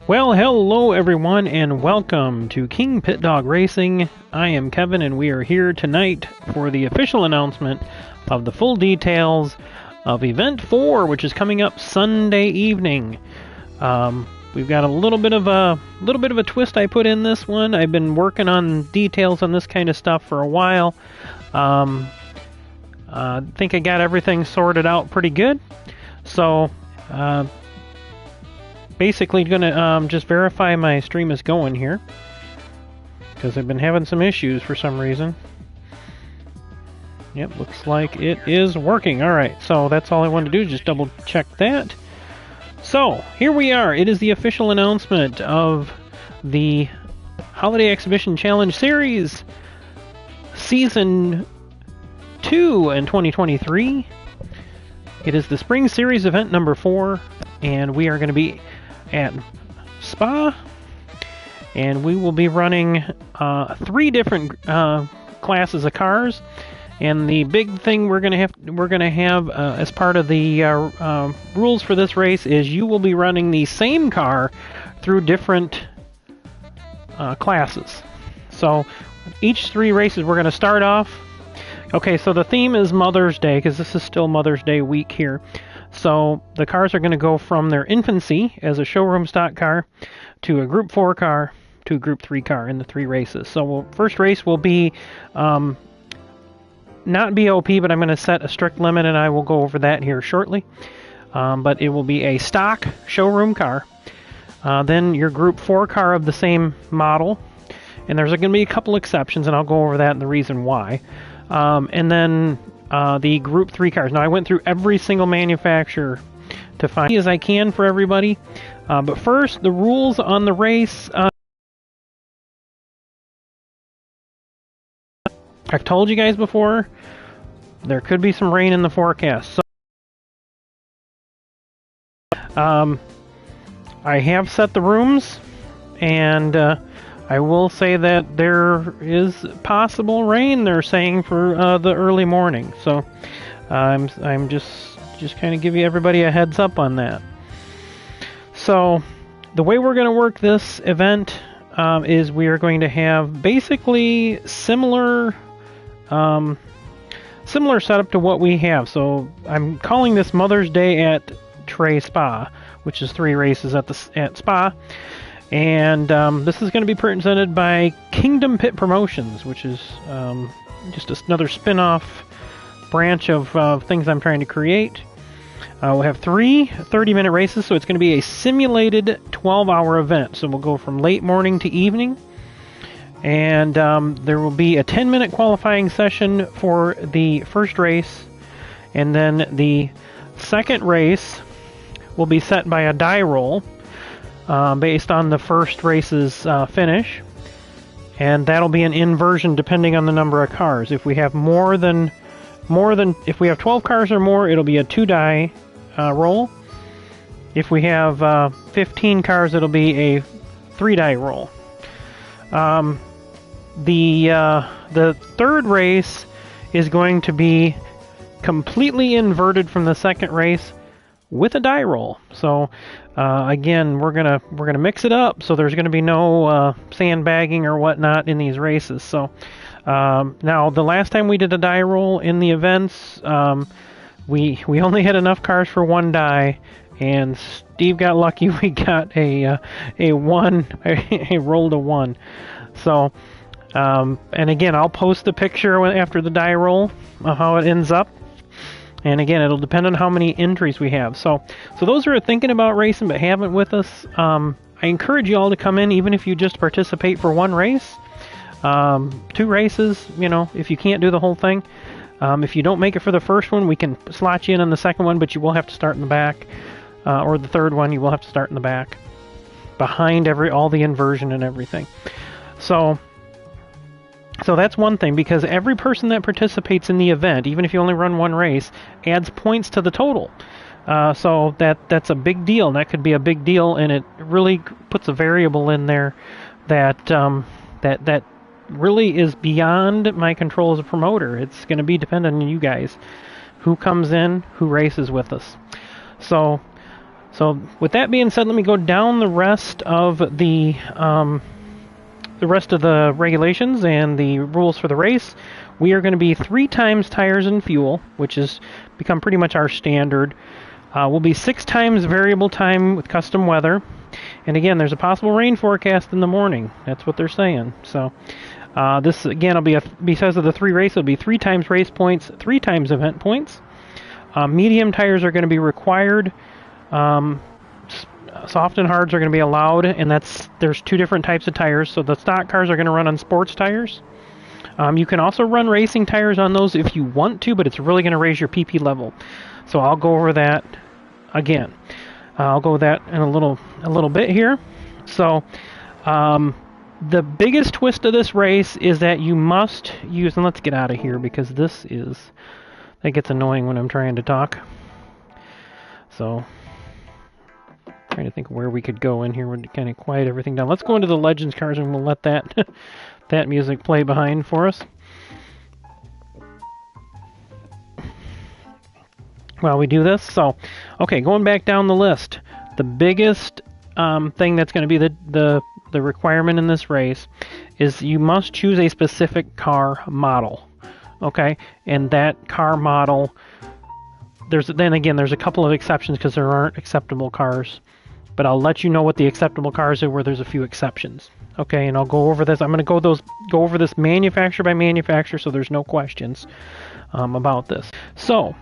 Well, hello everyone, and welcome to KingPittDawg Racing. I am Kevin, and we are here tonight for the official announcement of the full details of Event 4, which is coming up Sunday evening. We've got a little bit of a twist I put in this one. I've been working on details on this kind of stuff for a while. I think I got everything sorted out pretty good. So, basically gonna just verify my stream is going here, because I've been having some issues for some reason. Yep, looks like it is working. Alright, so that's all I wanted to do, just double check that. So, here we are. It is the official announcement of the Holiday Exhibition Challenge Series Season 2 in 2023. It is the Spring Series event number 4, and we are going to be at Spa, and we will be running 3 different classes of cars. And the big thing we're gonna have as part of the rules for this race is you will be running the same car through different classes. So each 3 races we're gonna start off. Okay, so the theme is Mother's Day, because this is still Mother's Day week here. So the cars are going to go from their infancy as a showroom stock car to a Group 4 car to a Group 3 car in the 3 races. So first race will be not BOP, but I'm going to set a strict limit, and I will go over that here shortly. But it will be a stock showroom car. Then your Group 4 car of the same model. And there's going to be a couple exceptions, and I'll go over that and the reason why. And then the Group 3 cars. Now, I went through every single manufacturer to find as I can for everybody. But first, the rules on the race. I've told you guys before, there could be some rain in the forecast. So, I have set the rooms, and I will say that there is possible rain, they're saying, for the early morning. So I'm just kind of give you everybody a heads up on that. So the way we're going to work this event is we are going to have basically similar setup to what we have. So I'm calling this Mother's Day at TRE Spa, which is 3 races at Spa. And this is going to be presented by Kingdom Pit Promotions, which is just another spin-off branch of things I'm trying to create. We'll have 3 30-minute races, so it's going to be a simulated 12-hour event. So we'll go from late morning to evening. And there will be a 10-minute qualifying session for the first race. And then the second race will be set by a die roll. Based on the first race's finish, and that'll be an inversion depending on the number of cars. If we have if we have 12 cars or more, it'll be a 2-die roll. If we have 15 cars, it'll be a 3-die roll. The third race is going to be completely inverted from the second race with a die roll. So again, we're gonna mix it up, so there's gonna be no sandbagging or whatnot in these races. So now, the last time we did a die roll in the events, we only had enough cars for 1 die, and Steve got lucky. We got a roll to 1. So and again, I'll post a picture after the die roll of how it ends up. And again, it'll depend on how many entries we have. So those who are thinking about racing but haven't with us, I encourage you all to come in, even if you just participate for 1 race. 2 races, if you can't do the whole thing. If you don't make it for the first one, we can slot you in on the second one, but you will have to start in the back. Or the third one, you will have to start in the back, behind all the inversion and everything. So that's one thing, because every person that participates in the event, even if you only run 1 race, adds points to the total. So that's a big deal, and that could be a big deal, and it really puts a variable in there that really is beyond my control as a promoter. It's going to be dependent on you guys, who comes in, who races with us. So So with that being said, let me go down the rest of the regulations and the rules for the race. We are going to be 3 times tires and fuel, which has become pretty much our standard. We'll be 6 times variable time with custom weather. And again, there's a possible rain forecast in the morning. That's what they're saying. So this, again, will be, because of the 3 races, it'll be 3 times race points, 3 times event points. Medium tires are going to be required. Soft and hards are going to be allowed, and there's 2 different types of tires. So the stock cars are going to run on sports tires. You can also run racing tires on those if you want to, but it's really going to raise your PP level. So I'll go over that again. I'll go over that in a little bit here. So the biggest twist of this race is that you must use, and let's get out of here because that gets annoying when I'm trying to talk. So trying to think where we could go in here would kind of quiet everything down. Let's go into the Legends cars and we'll let that that music play behind for us while we do this. So, okay, going back down the list, the biggest thing that's going to be the requirement in this race is you must choose a specific car model. Okay, and that car model, there's a couple of exceptions because there aren't acceptable cars. But I'll let you know what the acceptable cars are where there's a few exceptions. Okay, and I'll go over this. I'm going to go over this manufacturer by manufacturer so there's no questions about this. So,